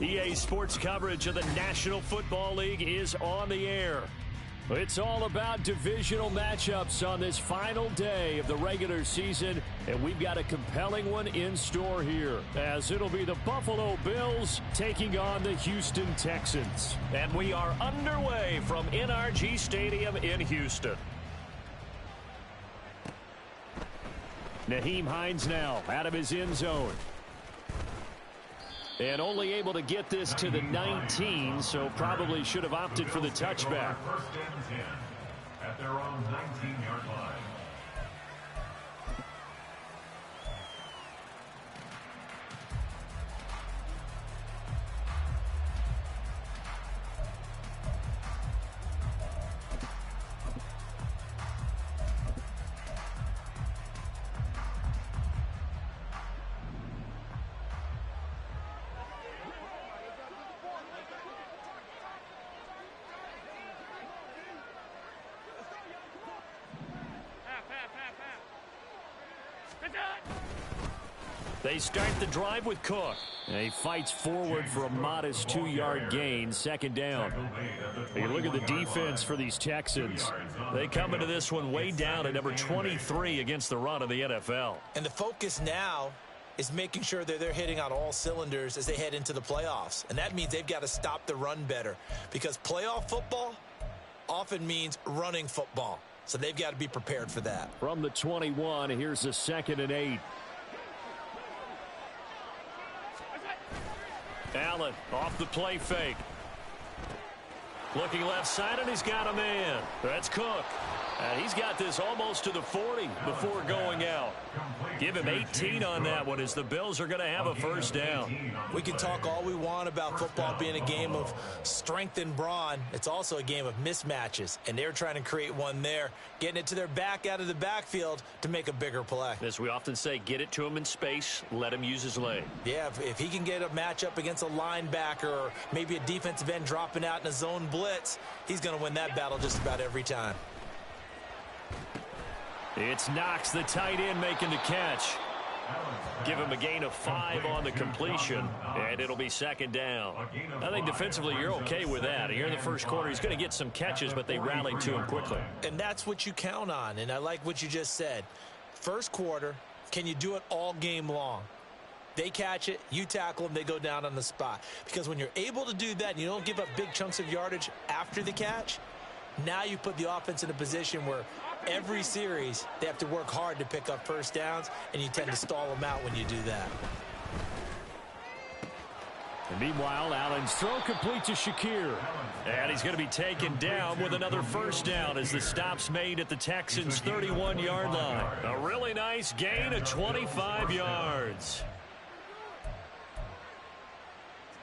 EA Sports coverage of the National Football League is on the air. It's all about divisional matchups on this final day of the regular season, and we've got a compelling one in store here, as it'll be the Buffalo Bills taking on the Houston Texans. And we are underway from NRG Stadium in Houston. Nyheim Hines now out of his end zone. And only able to get this to the 19, so probably should have opted for the touchback. First and 10 at their own 19-yard line. They start the drive with Cook. And he fights forward for a modest 2-yard gain, second down. You look at the defense for these Texans. They come into this one way down at number 23 against the run of the NFL. And the focus now is making sure that they're hitting on all cylinders as they head into the playoffs. And that means they've got to stop the run better, because playoff football often means running football. So they've got to be prepared for that. From the 21, here's a 2nd and 8. Allen off the play fake. Looking left side, and he's got a man. That's Cook. And he's got this almost to the 40 before going out. Give him 18 on that one, as the Bills are going to have a first down. We can talk all we want about football being a game of strength and brawn. It's also a game of mismatches, and they're trying to create one there, getting it to their back out of the backfield to make a bigger play. As we often say, get it to him in space, let him use his leg. Yeah, if he can get a matchup against a linebacker or maybe a defensive end dropping out in a zone blitz, he's going to win that battle just about every time. It's Knox, the tight end, making the catch. Give him a gain of 5 on the completion, and it'll be second down. I think defensively you're okay with that. Here in the first quarter, he's going to get some catches, but they rallied to him quickly. And that's what you count on, and I like what you just said. First quarter, can you do it all game long? They catch it, you tackle them, they go down on the spot. Because when you're able to do that and you don't give up big chunks of yardage after the catch, now you put the offense in a position where every series they have to work hard to pick up first downs, and you tend to stall them out when you do that. And meanwhile, Allen's throw complete to Shakir. And he's going to be taken down with another first down as the stop's made at the Texans' 31-yard line. A really nice gain of 25 yards.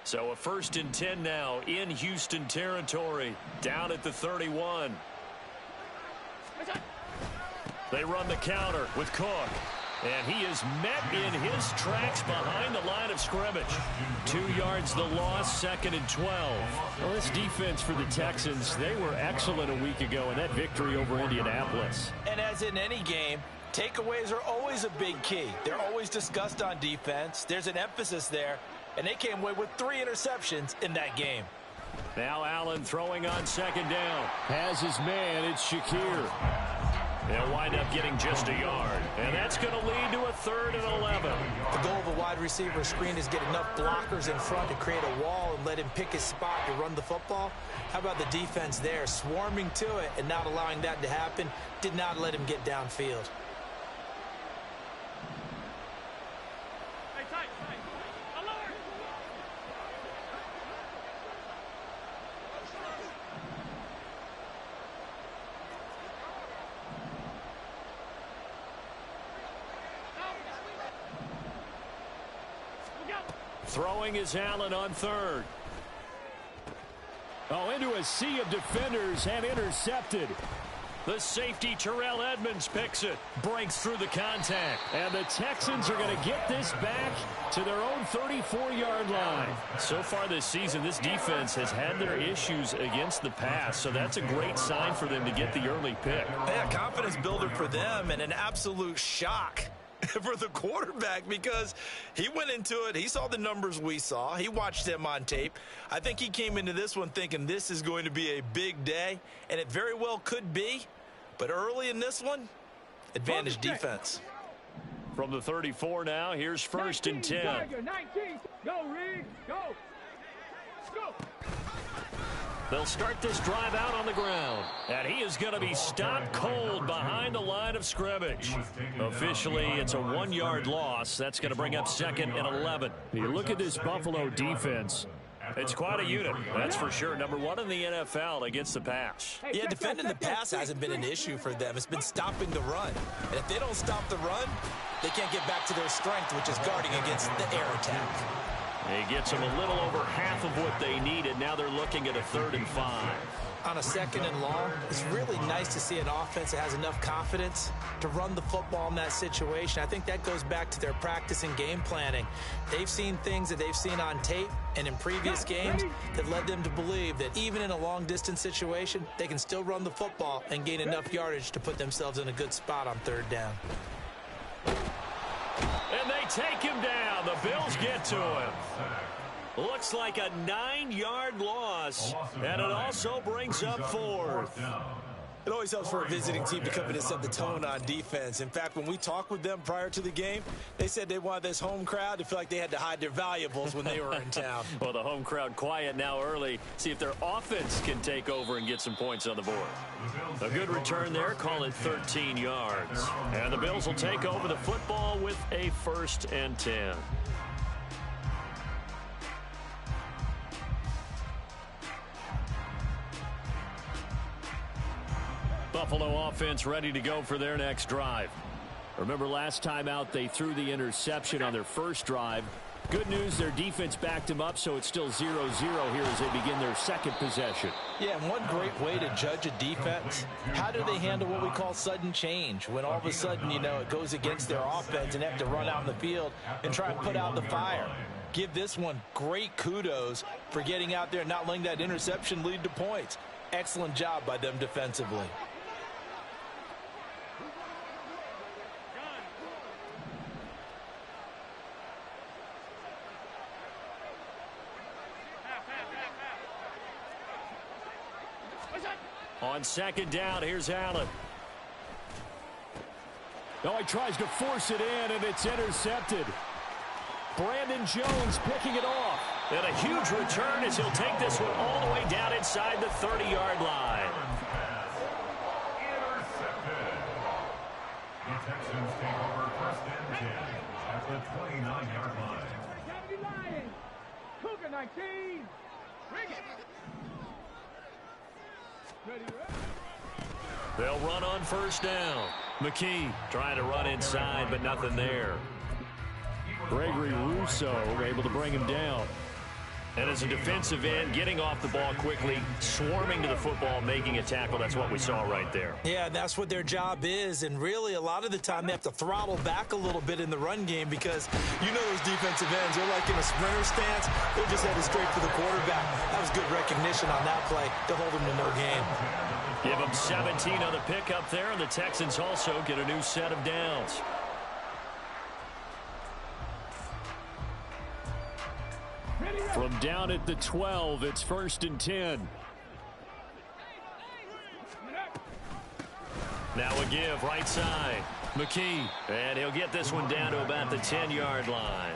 So a 1st and 10 now in Houston territory, down at the 31. They run the counter with Cook. And he is met in his tracks behind the line of scrimmage. 2 yards the loss, 2nd and 12. Well, this defense for the Texans, they were excellent a week ago in that victory over Indianapolis. And as in any game, takeaways are always a big key. They're always discussed on defense. There's an emphasis there. And they came away with 3 interceptions in that game. Now Allen throwing on second down. Has his man, it's Shakir. They'll wind up getting just a yard. And that's going to lead to a 3rd and 11. The goal of a wide receiver screen is get enough blockers in front to create a wall and let him pick his spot to run the football. How about the defense there, swarming to it and not allowing that to happen? Did not let him get downfield. Throwing is Allen on 3rd. Oh, into a sea of defenders and intercepted. The safety, Terrell Edmonds, picks it. Breaks through the contact. And the Texans are going to get this back to their own 34-yard line. So far this season, this defense has had their issues against the pass. So that's a great sign for them to get the early pick. Yeah, confidence builder for them, and an absolute shock for the quarterback because he went into it. He saw the numbers we saw. He watched them on tape. I think he came into this one thinking this is going to be a big day, and it very well could be. But early in this one, advantage defense. From the 34 now, here's first and 10. 19. Go, Reed. Go. Go. They'll start this drive out on the ground. And he is going to be stopped cold behind the line of scrimmage. Officially, it's a 1-yard loss. That's going to bring up second and 11. You look at this Buffalo defense. It's quite a unit, that's for sure. Number 1 in the NFL against the pass. Yeah, defending the pass hasn't been an issue for them. It's been stopping the run. And if they don't stop the run, they can't get back to their strength, which is guarding against the air attack. He gets them a little over half of what they needed. Now they're looking at a 3rd and 5. On a 2nd and long, it's really nice to see an offense that has enough confidence to run the football in that situation. I think that goes back to their practice and game planning. They've seen things that they've seen on tape and in previous games that led them to believe that even in a long-distance situation, they can still run the football and gain enough yardage to put themselves in a good spot on 3rd down. And they take him down. The Bills get to him. Looks like a 9-yard loss, and it also brings up 4th. It always helps for a visiting team to come in and set the tone on defense. In fact, when we talked with them prior to the game, they said they wanted this home crowd to feel like they had to hide their valuables when they were in town. Well, the home crowd quiet now early. See if their offense can take over and get some points on the board. A good return there. Call it 13 yards. And the Bills will take over the football with a 1st and 10. Buffalo offense ready to go for their next drive. Remember last time out they threw the interception on their first drive. Good news, their defense backed them up, so it's still 0-0 here as they begin their 2nd possession. Yeah, and one great way to judge a defense, how do they handle what we call sudden change? When all of a sudden, you know, it goes against their offense and they have to run out in the field and try and put out the fire. Give this one great kudos for getting out there and not letting that interception lead to points. Excellent job by them defensively. On 2nd down, here's Allen. Oh, he tries to force it in, and it's intercepted. Brandon Jones picking it off. And a huge return as he'll take this one all the way down inside the 30-yard line. Intercepted. The Texans take over 1st and 10 at the 29-yard line. Cougar 19. Bring it. They'll run on 1st down. McKee trying to run inside, but nothing there. Gregory Rousseau able to bring him down. And as a defensive end, getting off the ball quickly, swarming to the football, making a tackle. That's what we saw right there. Yeah, and that's what their job is. And really, a lot of the time, they have to throttle back a little bit in the run game because you know those defensive ends, they're like in a sprinter stance. They're just headed straight for the quarterback. That was good recognition on that play to hold them to no gain. Give them 17 on the pickup there, and the Texans also get a new set of downs. From down at the 12, it's 1st and 10. Now a give right side. McKee, and he'll get this one down to about the 10-yard line.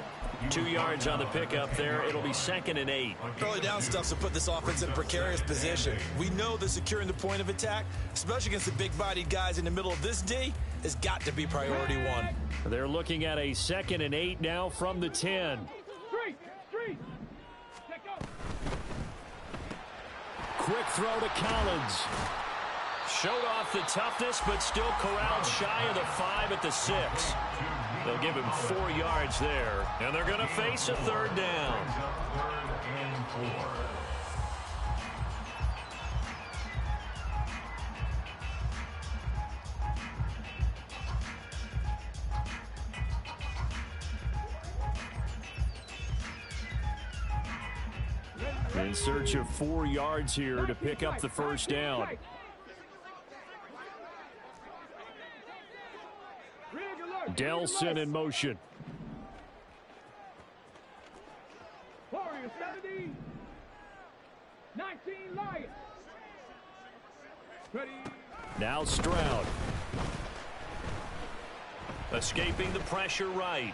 2 yards on the pickup there. It'll be 2nd and 8. Early down stuff's to put this offense in a precarious position. We know that securing the point of attack, especially against the big-bodied guys in the middle of this D, has got to be priority 1. They're looking at a 2nd and 8 now from the 10. Quick throw to Collins. Showed off the toughness, but still corralled shy of the 5 at the 6. They'll give him 4 yards there, and they're going to face a 3rd down. 3rd and 4. In search of 4 yards here to pick up the 1st down. Delson in motion. Warriors 70. 19 Lions. Ready. Now Stroud. Escaping the pressure right.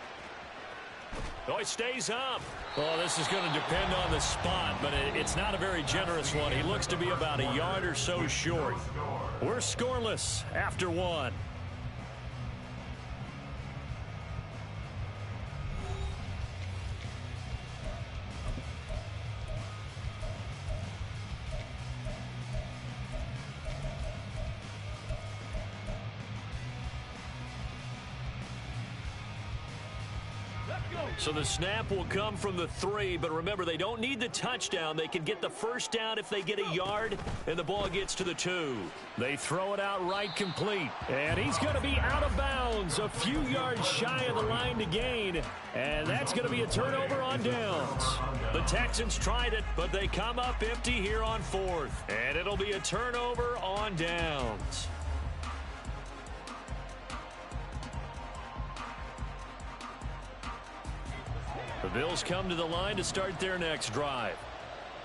Oh, he stays up. Well, this is going to depend on the spot, but it's not a very generous one. He looks to be about a yard or so short. We're scoreless after one. So the snap will come from the 3, but remember, they don't need the touchdown. They can get the first down if they get a yard, and the ball gets to the 2. They throw it out right complete, and he's going to be out of bounds, a few yards shy of the line to gain, and that's going to be a turnover on downs. The Texans tried it, but they come up empty here on 4th, and it'll be a turnover on downs. The Bills come to the line to start their next drive.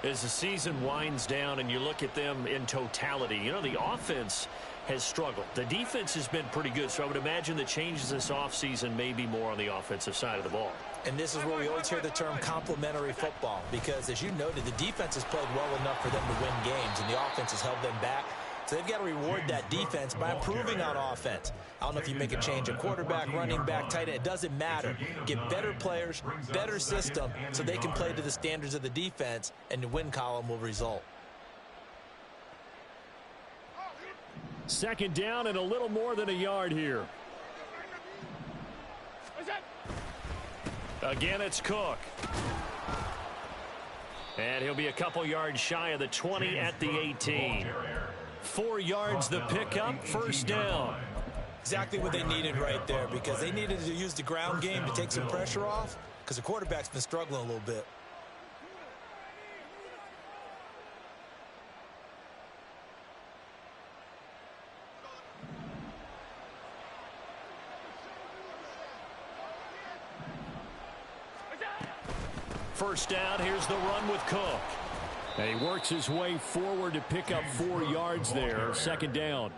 As the season winds down and you look at them in totality, you know, the offense has struggled. The defense has been pretty good, so I would imagine the changes this offseason may be more on the offensive side of the ball. And this is where we always hear the term complementary football, because as you noted, the defense has played well enough for them to win games, and the offense has held them back. So they've got to reward that defense by improving on offense. I don't know if you make a change at quarterback, running back, tight end. It doesn't matter. Get better players, better system, so they can play to the standards of the defense, and the win column will result. Second down and a little more than a yard here. Again, it's Cook. And he'll be a couple yards shy of the 20 at the 18. 4 yards the pickup, first down. Exactly what they needed right there, because they needed to use the ground game to take some pressure off, because the quarterback's been struggling a little bit. First down, here's the run with Cook. And he works his way forward to pick up 4 yards there. Second down.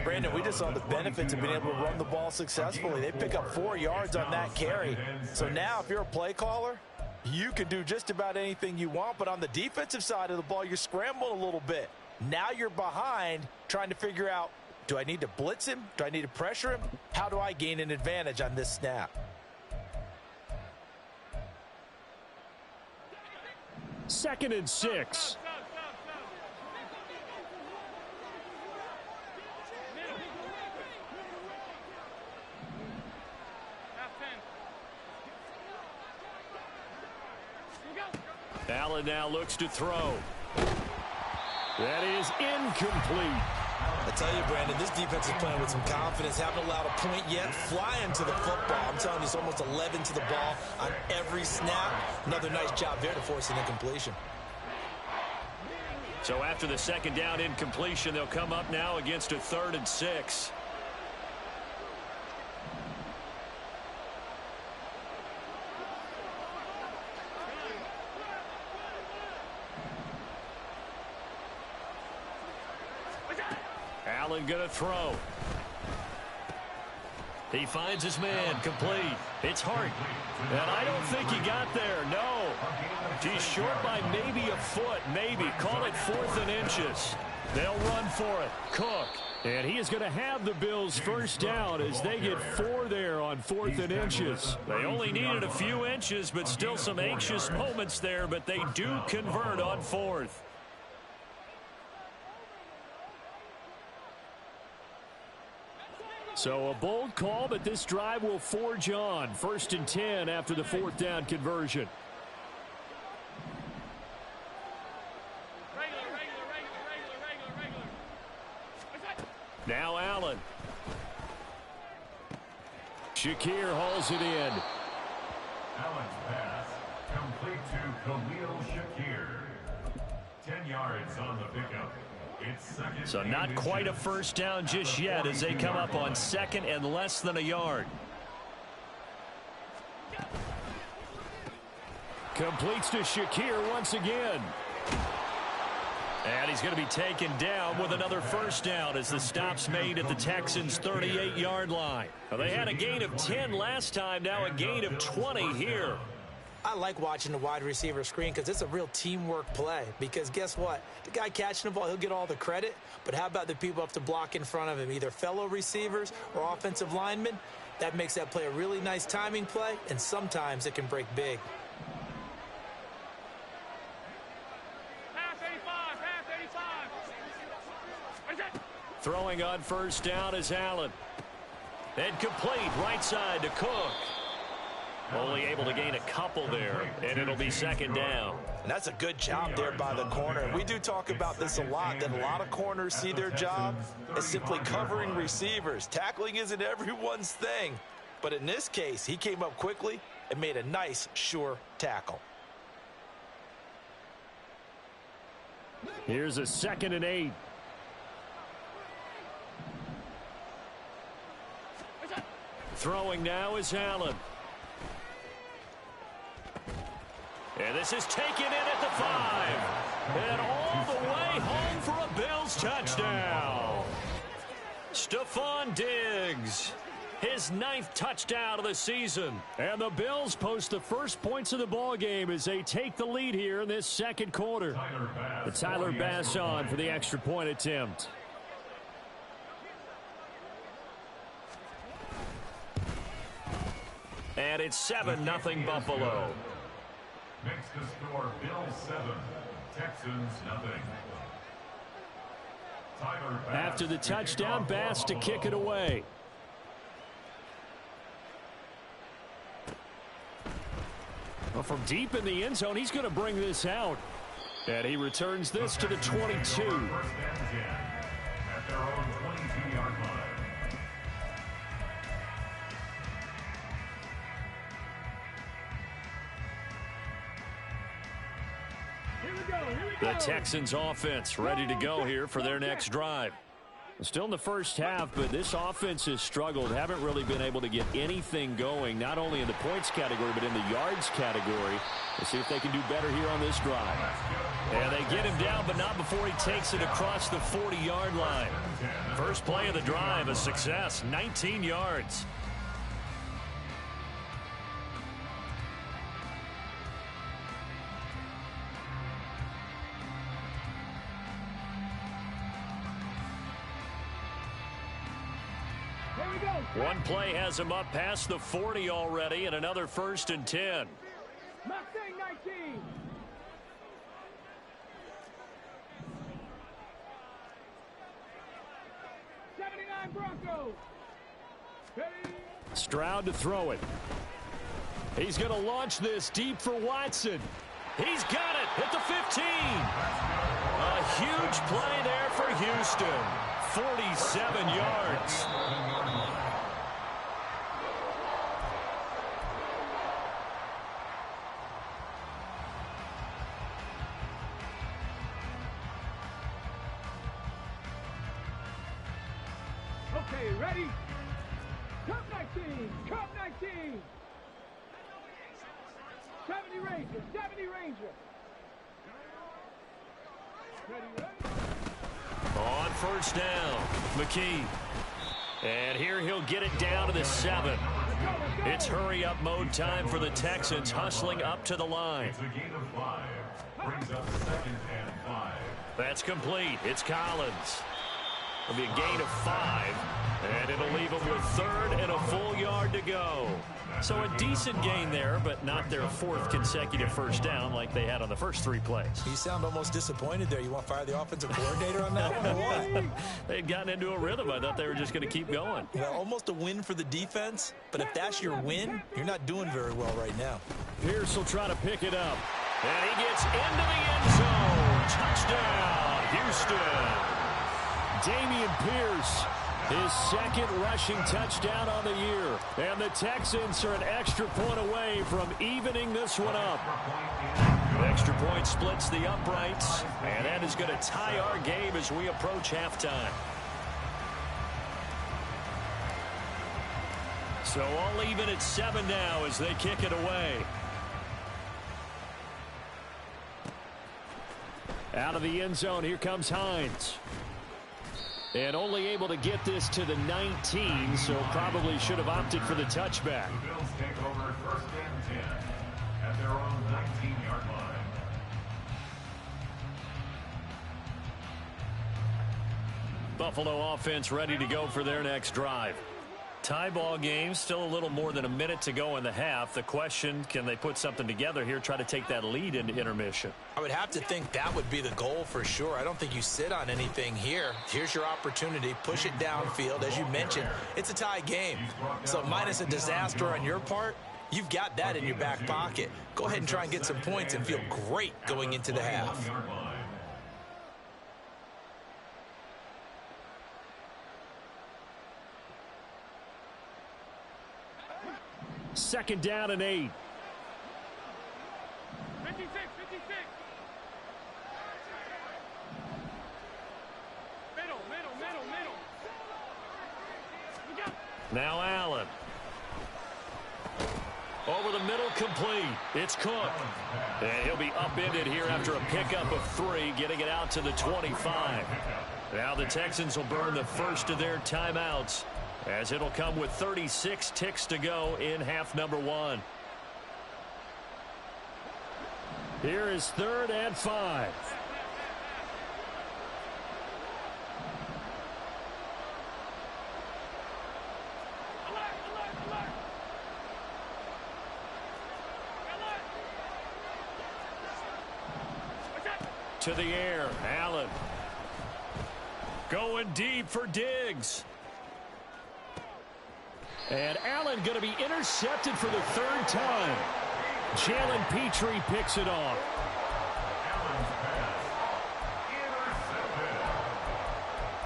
Brandon, we just saw the benefits of being able to run the ball successfully. They pick up 4 yards on that carry. So now if you're a play caller, you can do just about anything you want. But on the defensive side of the ball, you're scrambling a little bit. Now you're behind trying to figure out, do I need to blitz him? Do I need to pressure him? How do I gain an advantage on this snap? Second and 6. Allen now looks to throw. That is incomplete. I tell you, Brandon, this defense is playing with some confidence. Haven't allowed a point yet. Flying to the football. I'm telling you, it's almost 11 to the ball on every snap. Another nice job there to force an incompletion. So after the second down incompletion, they'll come up now against a 3rd and 6. Allen gonna throw. He finds his man, complete. It's Hart. And I don't think he got there, no. He's short by maybe a foot, maybe. Call it 4th and inches. They'll run for it. Cook. And he is going to have the Bills first down as they get 4 there on 4th and inches. They only needed a few inches, but still some anxious moments there, but they do convert on 4th. So a bold call, but this drive will forge on. 1st and 10 after the 4th down conversion. Now Allen. Shakir hauls it in. Allen's pass complete to Khalil Shakir. 10 yards on the pickup. It's second. So not quite a first down just yet as they come up on second and less than a yard. Completes to Shakir once again. And he's going to be taken down with another first down as the stop's made at the Texans' 38-yard line. Well, they had a gain of 10 last time, now a gain of 20 here. I like watching the wide receiver screen because it's a real teamwork play. Because guess what? The guy catching the ball, he'll get all the credit. But how about the people up to block in front of him, either fellow receivers or offensive linemen? That makes that play a really nice timing play, and sometimes it can break big. Pass 85, pass 85. Throwing on first down is Allen. And complete right side to Cook. Only able to gain a couple there, and it'll be second down. And that's a good job there by the corner. We do talk about this a lot, that a lot of corners see their job as simply covering receivers. Tackling isn't everyone's thing. But in this case, he came up quickly and made a nice, sure tackle. Here's a 2nd and 8. Throwing now is Allen. And this is taken in at the 5. And all the way home for a Bills touchdown. Stephon Diggs, his 9th touchdown of the season. And the Bills post the first points of the ball game as they take the lead here in this second quarter. Tyler Bass on for the extra point attempt. And it's 7-0 Buffalo. Makes the score Bills 7, Texans nothing. After the touchdown, Bass to kick it away. Well, from deep in the end zone, he's going to bring this out. And he returns this to the 22. First and 10 at their own 22-yard line. The Texans offense ready to go here for their next drive. Still in the first half, but this offense has struggled. Haven't really been able to get anything going, not only in the points category, but in the yards category. We'll see if they can do better here on this drive. And they get him down, but not before he takes it across the 40-yard line. First play of the drive, a success, 19 yards. One play has him up past the 40 already, and another 1st and 10. Mustang 19. Broncos. Stroud to throw it. He's going to launch this deep for Watson. He's got it at the 15. A huge play there for Houston. 47 yards. Okay, ready? Cup 19, Cup 19. 70 Ranger, 70 Ranger. Ready? On first down, McKee. And here he'll get it down to the 7. It's hurry-up mode time for the Texans, hustling up to the line. It's a gain of 5. Brings up 2nd and 5. That's complete. It's Collins. It'll be a gain of 5, and it'll leave them with 3rd and a full yard to go. So a decent gain there, but not their 4th consecutive first down like they had on the first 3 plays. You sound almost disappointed there. You want to fire the offensive coordinator on that one or what? They'd gotten into a rhythm. I thought they were just going to keep going. Well, almost a win for the defense, but if that's your win, you're not doing very well right now. Pierce will try to pick it up, and he gets into the end zone. Touchdown, Houston. Dameon Pierce, his 2nd rushing touchdown on the year. And the Texans are an extra point away from evening this one up. Extra point splits the uprights, and that is going to tie our game as we approach halftime. So all even at 7 now as they kick it away. Out of the end zone, here comes Hines. And only able to get this to the 19, so probably should have opted for the touchback. The Bills take over first and 10 at their own 19-yard line. Buffalo offense ready to go for their next drive. Tie ball game, still a little more than a minute to go in the half. The question, can they put something together here, try to take that lead into intermission? I would have to think that would be the goal for sure. I don't think you sit on anything here. Here's your opportunity. Push it downfield. As you mentioned, it's a tie game. So minus a disaster on your part, you've got that in your back pocket. Go ahead and try and get some points and feel great going into the half. Second down and 8. 56. Middle. Look out. Now Allen. Over the middle, complete. It's Cook. And he'll be upended here after a pickup of 3, getting it out to the 25. Now the Texans will burn the first of their timeouts, as it'll come with 36 ticks to go in half number 1. Here is 3rd and 5. To the air, Allen. Going deep for Diggs. And Allen going to be intercepted for the 3rd time. Jalen Petrie picks it off. Allen's pass intercepted.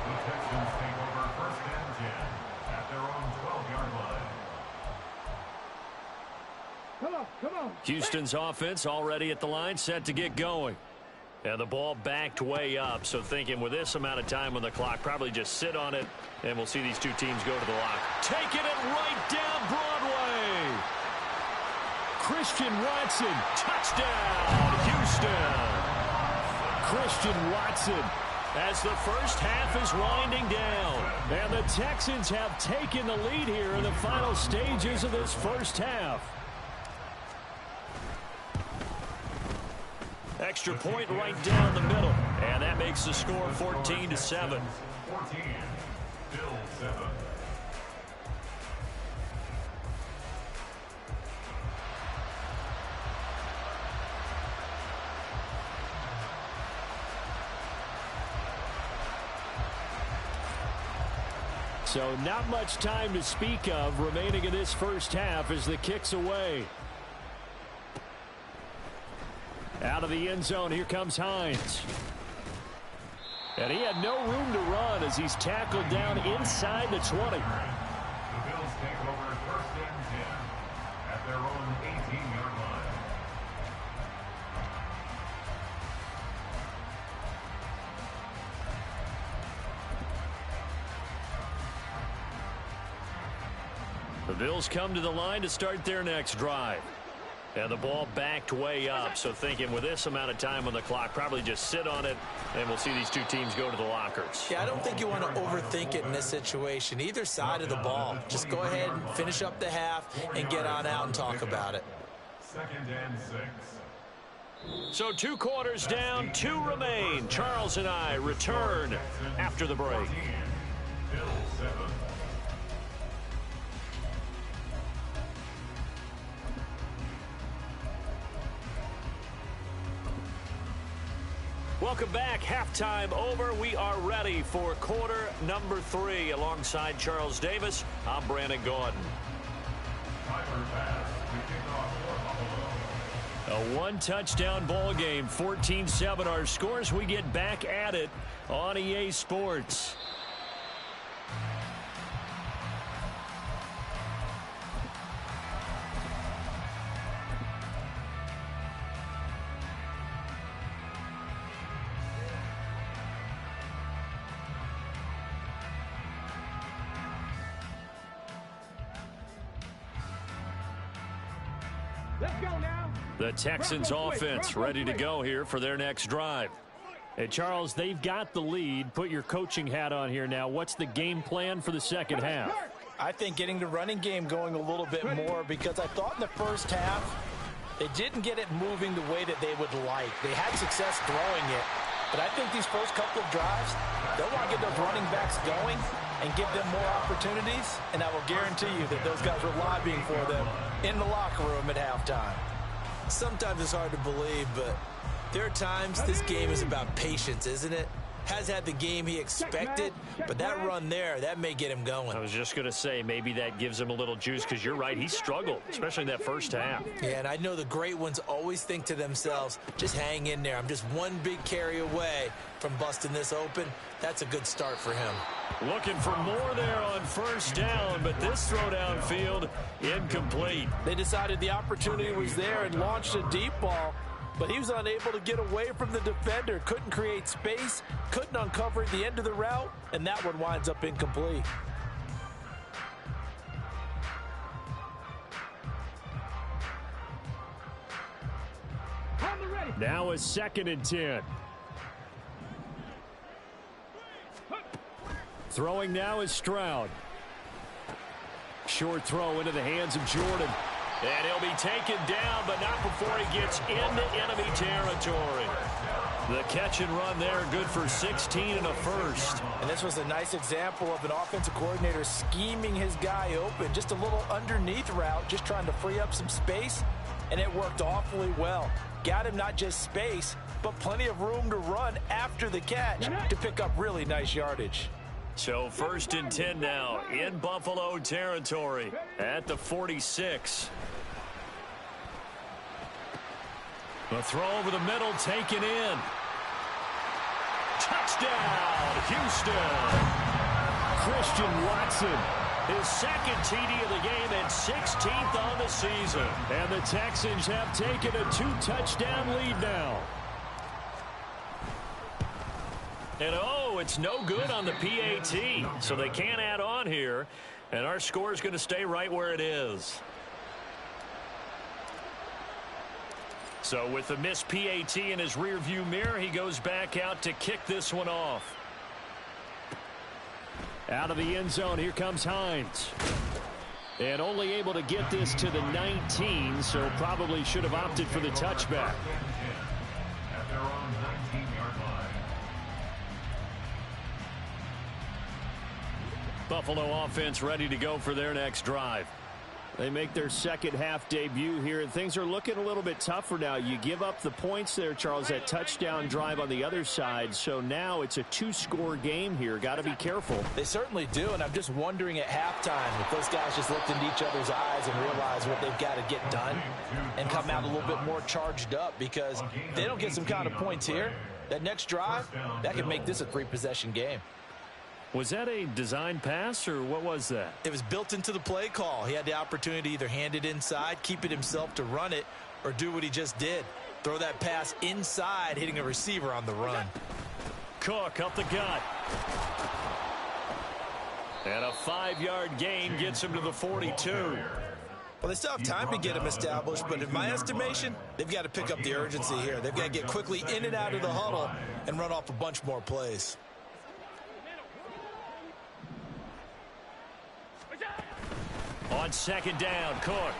The Texans take over first and 10 at their own 12-yard line. Come on. Houston's offense already at the line, set to get going. And the ball backed way up, so thinking with this amount of time on the clock, probably just sit on it, and we'll see these two teams go to the lock. Taking it right down Broadway. Christian Watson, touchdown, Houston. Christian Watson, as the first half is winding down. And the Texans have taken the lead here in the final stages of this first half. Extra point right down the middle, and that makes the score 14-7. 14, Bills 7. So not much time to speak of remaining in this first half as the kick's away. Out of the end zone, here comes Hines. And he had no room to run as he's tackled down inside the 20. The Bills take over first and 10 at their own 18-yard line. The Bills come to the line to start their next drive. And the ball backed way up, so thinking with this amount of time on the clock, probably just sit on it, and we'll see these two teams go to the lockers. Yeah, I don't think you want to overthink it in this situation. Either side of the ball. Just go ahead and finish up the half and get on out and talk about it. 2nd and 6. So 2 quarters down, 2 remain. Charles and I return after the break. 14, Bills 7. Welcome back. Halftime over. We are ready for quarter number 3. Alongside Charles Davis, I'm Brandon Gordon. A 1-touchdown ball game, 14-7 our scores. We get back at it on EA Sports. Let's go now. The Texans offense ready to go here for their next drive. Hey, Charles, they've got the lead. Put your coaching hat on here now. What's the game plan for the second half? I think getting the running game going a little bit more, because I thought in the first half they didn't get it moving the way that they would like. They had success throwing it, but I think these first couple of drives, they'll want to get those running backs going and give them more opportunities, and I will guarantee you that those guys were lobbying for them in the locker room at halftime. Sometimes it's hard to believe, but there are times this game is about patience, isn't it? Has had the game he expected, but that run there, that may get him going. I was just going to say, maybe that gives him a little juice, because you're right, he struggled, especially in that first half. Yeah, and I know the great ones always think to themselves, just hang in there. I'm just one big carry away from busting this open. That's a good start for him. Looking for more there on first down, but this throw downfield, incomplete. They decided the opportunity was there and launched a deep ball, but he was unable to get away from the defender, couldn't create space, couldn't uncover at the end of the route, and that one winds up incomplete. Now a 2nd and 10. Throwing now is Stroud. Short throw into the hands of Jordan. And he'll be taken down, but not before he gets into enemy territory. The catch and run there, good for 16 and a first. And this was a nice example of an offensive coordinator scheming his guy open. Just a little underneath route, just trying to free up some space, and it worked awfully well. Got him not just space, but plenty of room to run after the catch to pick up really nice yardage. So 1st and 10 now in Buffalo territory at the 46. A throw over the middle taken in. Touchdown, Houston. Christian Watson, his 2nd TD of the game and 16th on the season. And the Texans have taken a 2-touchdown lead now. And oh, it's no good on the PAT, so they can't add on here, and our score is going to stay right where it is. So with the missed PAT in his rearview mirror, he goes back out to kick this one off. Out of the end zone, here comes Hines. And only able to get this to the 19, so probably should have opted for the touchback. At their own 19-yard line. Buffalo offense ready to go for their next drive. They make their second half debut here, and things are looking a little bit tougher now. You give up the points there, Charles, that touchdown drive on the other side. So now it's a 2-score game here. Got to be careful. They certainly do, and I'm just wondering at halftime if those guys just looked into each other's eyes and realized what they've got to get done and come out a little bit more charged up, because if they don't get some kind of points here, that next drive, that could make this a 3-possession game. Was that a design pass, or what was that? It was built into the play call. He had the opportunity to either hand it inside, keep it himself to run it, or do what he just did. Throw that pass inside, hitting a receiver on the run. Cook up the gut. And a 5-yard gain gets him to the 42. Well, they still have time to get him established, but in my estimation, they've got to pick up the urgency here. They've got to get quickly in and out of the huddle and run off a bunch more plays. On 2nd down, Cook.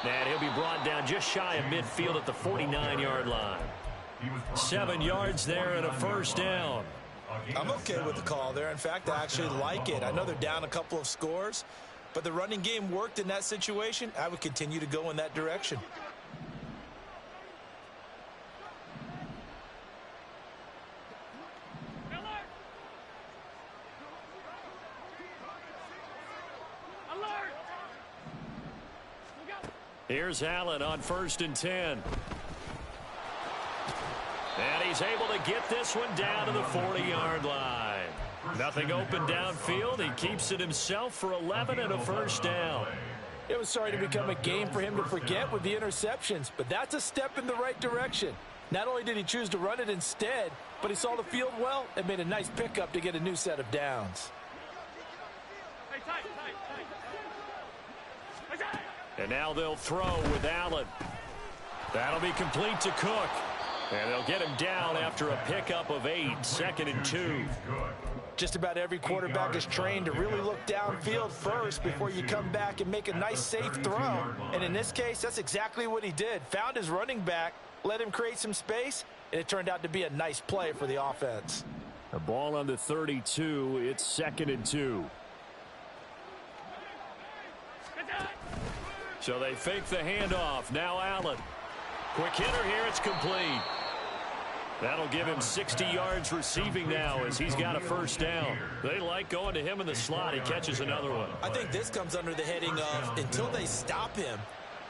And he'll be brought down just shy of midfield at the 49-yard line. 7 yards there and a 1st down. I'm okay with the call there. In fact, I actually like it. I know they're down a couple of scores, but the running game worked in that situation. I would continue to go in that direction. Here's Allen on 1st and 10. And he's able to get this one down to the 40-yard line. Nothing open downfield. He keeps it himself for 11 and a 1st down. It was starting to become a game for him to forget with the interceptions, but that's a step in the right direction. Not only did he choose to run it instead, but he saw the field well and made a nice pickup to get a new set of downs. And now they'll throw with Allen. That'll be complete to Cook. And they'll get him down after a pickup of 8, 2nd and 2. Just about every quarterback is trained to really look downfield first before you come back and make a nice, safe throw. And in this case, that's exactly what he did. Found his running back, let him create some space, and it turned out to be a nice play for the offense. The ball on the 32. It's 2nd and 2. So they fake the handoff. Now Allen. Quick hitter here. It's complete. That'll give him 60 yards receiving now as he's got a first down. They like going to him in the slot. He catches another one. I think this comes under the heading of until they stop him,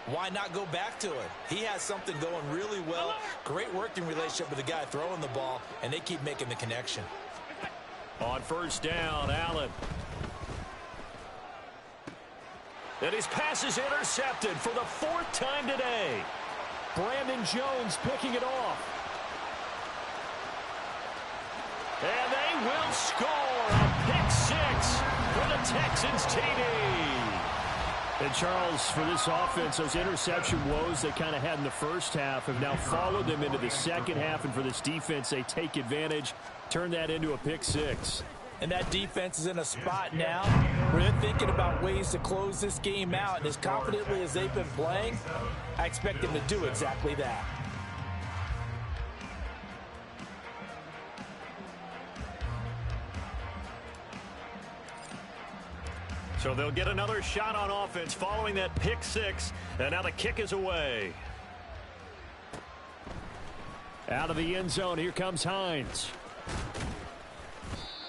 why not go back to it? He has something going really well. Great working relationship with the guy throwing the ball, and they keep making the connection. On first down, Allen. And his pass is intercepted for the 4th time today. Brandon Jones picking it off. And they will score a pick 6 for the Texans TD. And Charles, for this offense, those interception woes they kind of had in the first half have now followed them into the second half. And for this defense, they take advantage, turn that into a pick 6. And that defense is in a spot now where they're thinking about ways to close this game out. And as confidently as they've been playing, I expect them to do exactly that. So they'll get another shot on offense following that pick 6. And now the kick is away. Out of the end zone, here comes Hines.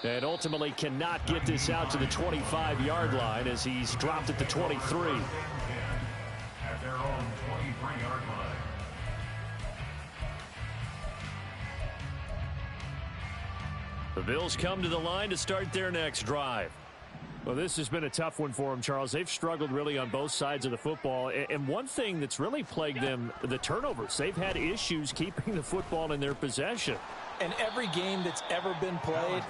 And ultimately cannot get this out to the 25-yard line as he's dropped at the 23. At their own 23-yard line. The Bills come to the line to start their next drive. Well, this has been a tough one for them, Charles. They've struggled really on both sides of the football. And one thing that's really plagued them, the turnovers. They've had issues keeping the football in their possession. And every game that's ever been played,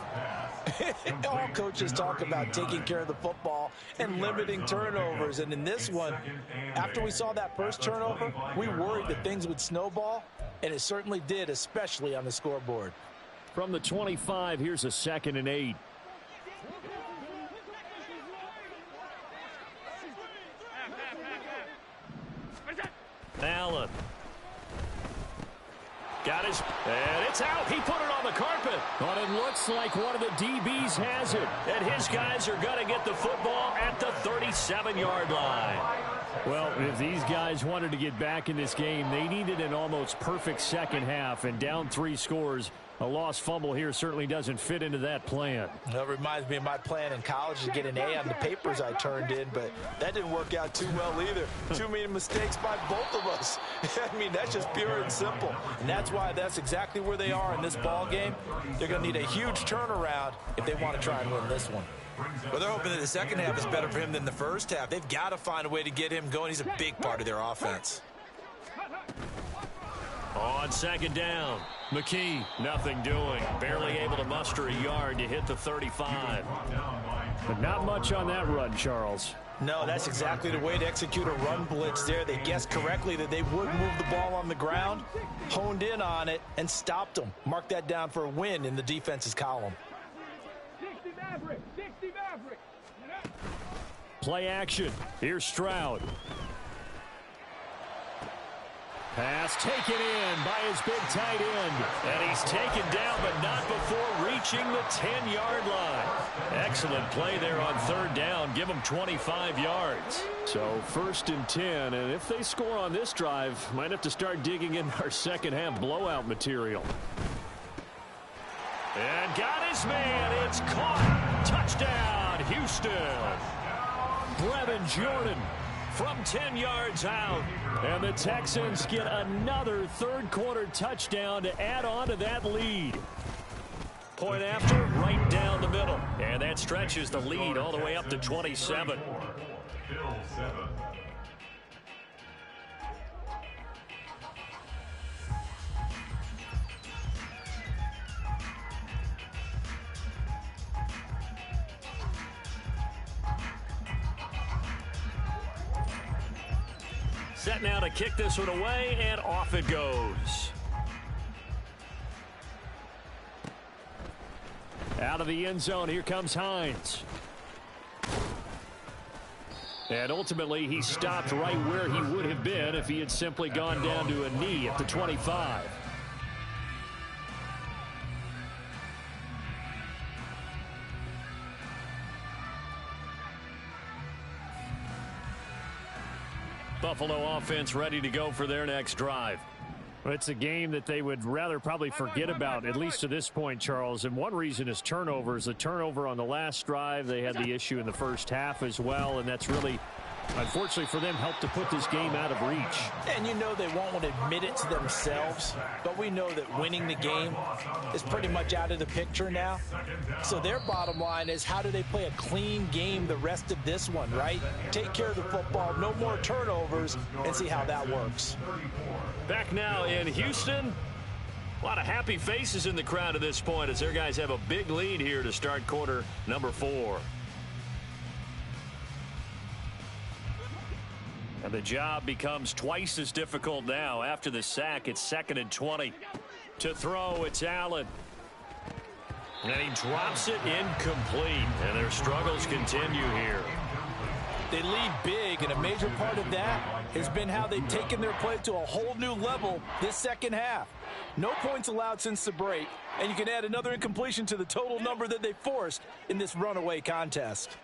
all coaches talk about taking care of the football and limiting turnovers. And in this one, after we saw that first turnover, we worried that things would snowball, and it certainly did, especially on the scoreboard. From the 25, here's a 2nd and 8. Allen. Got his, and it's out. He put it on the carpet. But it looks like one of the DBs has it. And his guys are going to get the football at the 37-yard line. Well, if these guys wanted to get back in this game, they needed an almost perfect second half. And down 3 scores, a lost fumble here certainly doesn't fit into that plan. That reminds me of my plan in college to get an A on the papers I turned in, but that didn't work out too well either. Too many mistakes by both of us. I mean, that's just pure and simple. And that's why that's exactly where they are in this ball game. They're going to need a huge turnaround if they want to try and win this one. Well, they're hoping that the second half is better for him than the first half. They've got to find a way to get him going. He's a big part of their offense. On second down, McKee, nothing doing. Barely able to muster a yard to hit the 35. But not much on that run, Charles. No, that's exactly the way to execute a run blitz there. They guessed correctly that they would move the ball on the ground, honed in on it, and stopped them. Mark that down for a win in the defense's column. Play action. Here's Stroud. Pass taken in by his big tight end. And he's taken down, but not before reaching the 10-yard line. Excellent play there on third down. Give them 25 yards. So 1st and 10. And if they score on this drive, might have to start digging in our second half blowout material. And got his man. It's caught. Touchdown, Houston. Brevin Jordan from 10 yards out. And the Texans get another third-quarter touchdown to add on to that lead. Point after, right down the middle. And that stretches the lead all the way up to 27. Bill 7. Set now to kick this one away, and off it goes. Out of the end zone, here comes Hines. And ultimately, he stopped right where he would have been if he had simply gone down to a knee at the 25. Buffalo offense ready to go for their next drive. It's a game that they would rather probably forget about, at least to this point, Charles. And one reason is turnovers. The turnover on the last drive, they had the issue in the first half as well, and that's really, unfortunately for them, helped to put this game out of reach. And you know they won't want to admit it to themselves, but we know that winning the game is pretty much out of the picture now. So their bottom line is, how do they play a clean game the rest of this one, right? Take care of the football, no more turnovers, and see how that works. Back now in Houston. A lot of happy faces in the crowd at this point as their guys have a big lead here to start quarter number 4. And the job becomes twice as difficult now. After the sack, it's 2nd and 20. To throw, it's Allen. And he drops it incomplete. And their struggles continue here. They lead big, and a major part of that has been how they've taken their play to a whole new level this second half. No points allowed since the break, and you can add another incompletion to the total number that they forced in this runaway contest.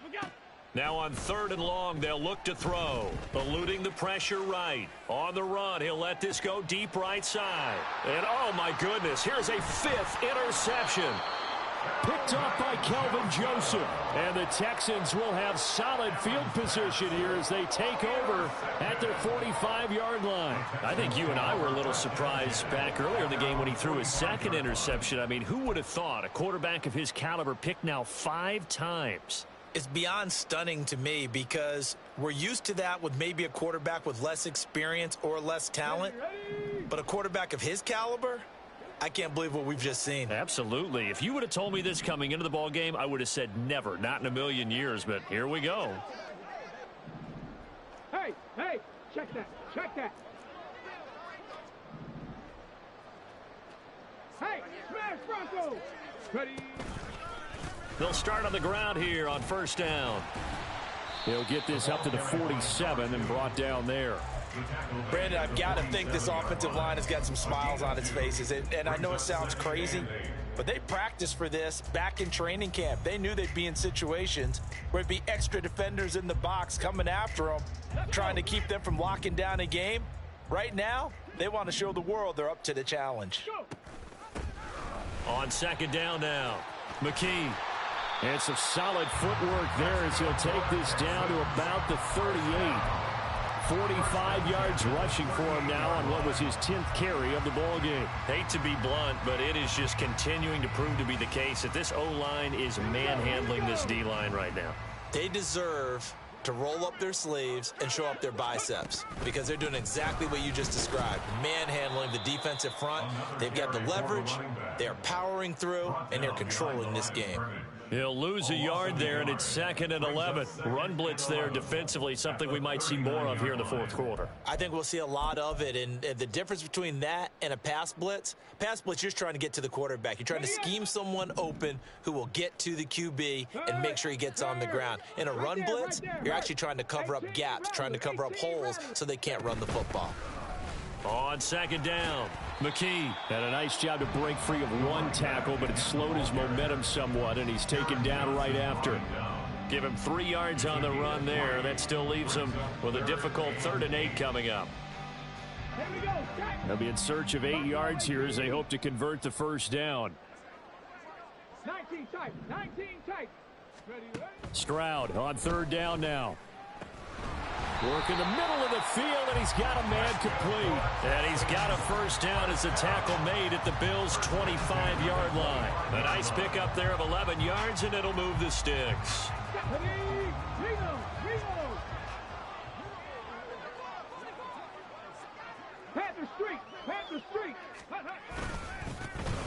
Now on 3rd and long, they'll look to throw. Eluding the pressure right. On the run, he'll let this go deep right side. And oh my goodness, here's a 5th interception. Picked off by Kelvin Joseph. And the Texans will have solid field position here as they take over at their 45-yard line. I think you and I were a little surprised back earlier in the game when he threw his 2nd interception. I mean, who would have thought a quarterback of his caliber picked now 5 times? It's beyond stunning to me because we're used to that with maybe a quarterback with less experience or less talent. But a quarterback of his caliber, I can't believe what we've just seen. Absolutely. If you would have told me this coming into the ball game, I would have said never, not in a million years. But here we go. Hey, check that, Hey, smash Bronco. Ready. They'll start on the ground here on 1st down. They'll get this up to the 47 and brought down there. Brandon, I've got to think this offensive line has got some smiles on its faces. And I know it sounds crazy, but they practiced for this back in training camp. They knew they'd be in situations where it'd be extra defenders in the box coming after them, trying to keep them from locking down a game. Right now, they want to show the world they're up to the challenge. On 2nd down now, McKee. And some solid footwork there as he'll take this down to about the 38. 45 yards rushing for him now on what was his 10th carry of the ball game. Hate to be blunt, but it is just continuing to prove to be the case that this O-line is manhandling this D-line right now. They deserve to roll up their sleeves and show up their biceps because they're doing exactly what you just described, manhandling the defensive front. They've got the leverage, they're powering through, and they're controlling this game. He'll lose a yard there, and it's 2nd and 11. Run blitz there defensively, something we might see more of here in the 4th quarter. I think we'll see a lot of it, and the difference between that and a pass blitz, you're just trying to get to the quarterback. You're trying to scheme someone open who will get to the QB and make sure he gets on the ground. In a run blitz, you're actually trying to cover up gaps, trying to cover up holes so they can't run the football. On 2nd down, McKee had a nice job to break free of one tackle, but it slowed his momentum somewhat, and he's taken down right after. Give him 3 yards on the run there. That still leaves him with a difficult 3rd and 8 coming up. They'll be in search of 8 yards here as they hope to convert the 1st down. 19 tight. Ready. Stroud on 3rd down now. Work in the middle of the field, and he's got a man complete. And he's got a 1st down as the tackle made at the Bills' 25-yard line. A nice pickup there of 11 yards, and it'll move the sticks. Panther Street.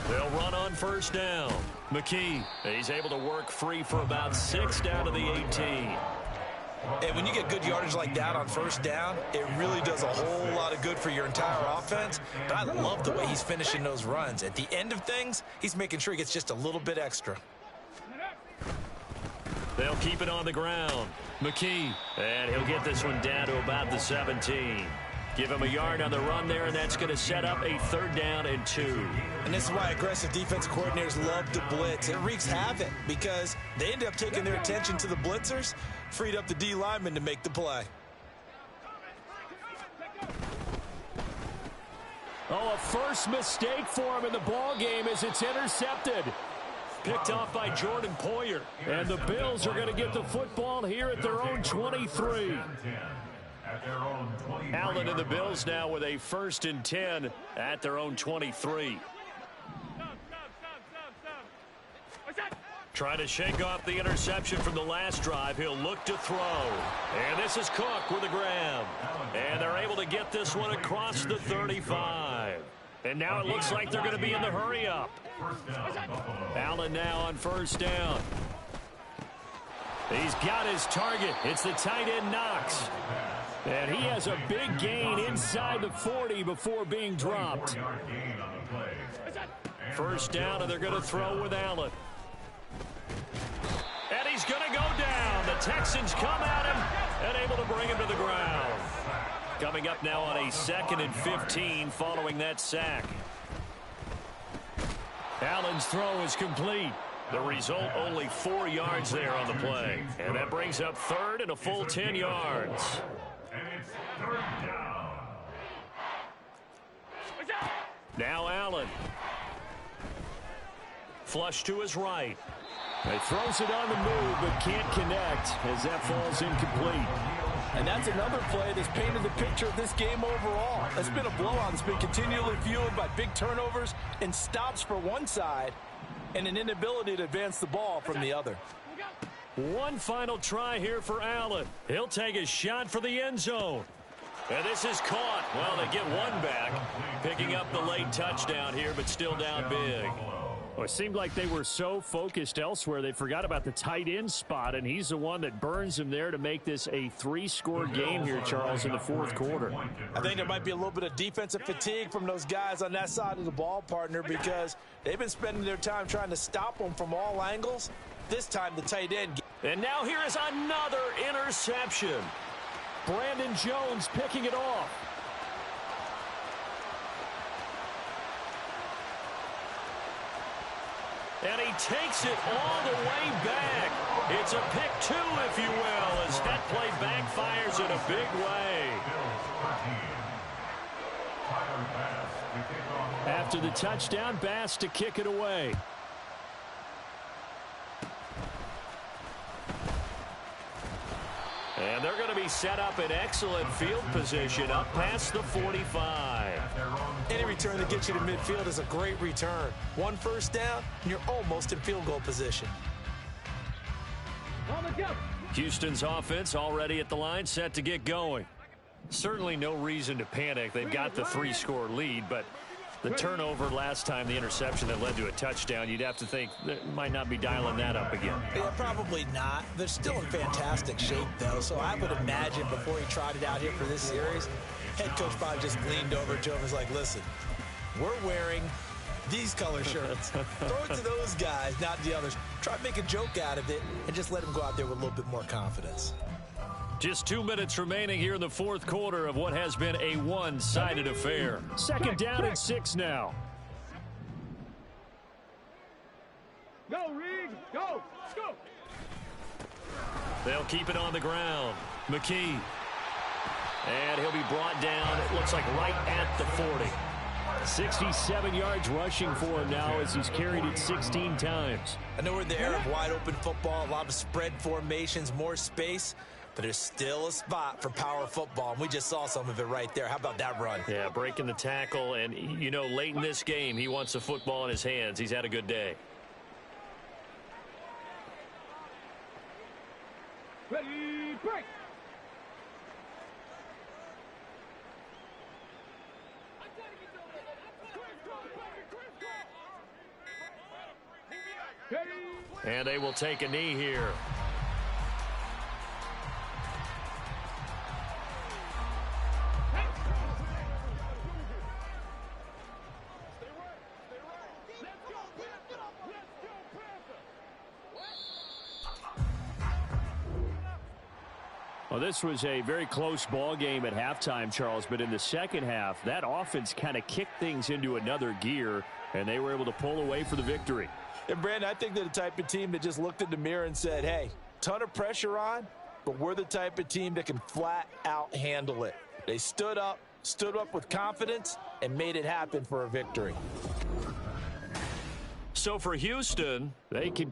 They'll run on 1st down. McKee, he's able to work free for about 6 down to the 18. And when you get good yardage like that on first down, it really does a whole lot of good for your entire offense. But I love the way he's finishing those runs. At the end of things, he's making sure he gets just a little bit extra. They'll keep it on the ground. McKee, and he'll get this one down to about the 17. Give him a yard on the run there, and that's going to set up a 3rd down and 2. And this is why aggressive defensive coordinators love to blitz. It wreaks havoc because they end up taking their attention to the blitzers, freed up the D lineman to make the play. Oh, a first mistake for him in the ball game as it's intercepted. Picked off by Jordan Poyer. And the Bills are going to get the football here at their own 23. Allen and the Bills now with a 1st and 10 at their own 23. Trying to shake off the interception from the last drive. He'll look to throw. And this is Cook with a grab. And they're able to get this one across the 35. And now it looks like they're going to be in the hurry-up. Allen now on 1st down. He's got his target. It's the tight end Knox. And he has a big gain inside the 40 before being dropped. 1st down, and they're going to throw with Allen. And he's going to go down. The Texans come at him and able to bring him to the ground. Coming up now on a 2nd and 15 following that sack. Allen's throw is complete. The result, only 4 yards there on the play. And that brings up 3rd and a full 10 yards. And it's 3rd down. Now Allen. Flush to his right. He throws it on the move, but can't connect as that falls incomplete. And that's another play that's painted the picture of this game overall. It's been a blowout that's been continually fueled by big turnovers and stops for one side and an inability to advance the ball from the other. One final try here for Allen. He'll take a shot for the end zone. And this is caught. Well, they get one back, picking up the late touchdown here, but still down big. Well, it seemed like they were so focused elsewhere, they forgot about the tight end spot, and he's the one that burns him there to make this a 3-score game here, Charles, in the 4th quarter. I think there might be a little bit of defensive fatigue from those guys on that side of the ball, partner, because they've been spending their time trying to stop them from all angles. This time, the tight end. And now here is another interception. Brandon Jones picking it off. And he takes it all the way back. It's a pick 2, if you will, as that play backfires in a big way. After the touchdown, Bass to kick it away. And they're going to be set up in excellent field position up past the 45. Any return that gets you to midfield is a great return. 1 first down, and you're almost in field goal position. Houston's offense already at the line, set to get going. Certainly no reason to panic. They've got the 3-score lead, but the turnover last time, the interception that led to a touchdown, you'd have to think they might not be dialing that up again. Yeah, probably not. They're still in fantastic shape, though, so I would imagine before he trotted out here for this series, head coach probably just leaned over to him and was like, listen, we're wearing these color shirts. Throw it to those guys, not the others. Try to make a joke out of it and just let them go out there with a little bit more confidence. Just 2 minutes remaining here in the 4th quarter of what has been a one-sided affair. 2nd down and 6 now. Go, Reed. Go. Go. They'll keep it on the ground. McKee. And he'll be brought down, it looks like right at the 40. 67 yards rushing for him now as he's carried it 16 times. I know we're in the era of wide-open football, a lot of spread formations, more space. But there's still a spot for power football, and we just saw some of it right there. How about that run? Yeah, breaking the tackle, and, you know, late in this game, he wants the football in his hands. He's had a good day. Ready, break. And they will take a knee here. Well, this was a very close ball game at halftime, Charles, but in the second half, that offense kind of kicked things into another gear, and they were able to pull away for the victory. And, Brandon, I think they're the type of team that just looked in the mirror and said, hey, ton of pressure on, but we're the type of team that can flat out handle it. They stood up with confidence, and made it happen for a victory. So for Houston, they can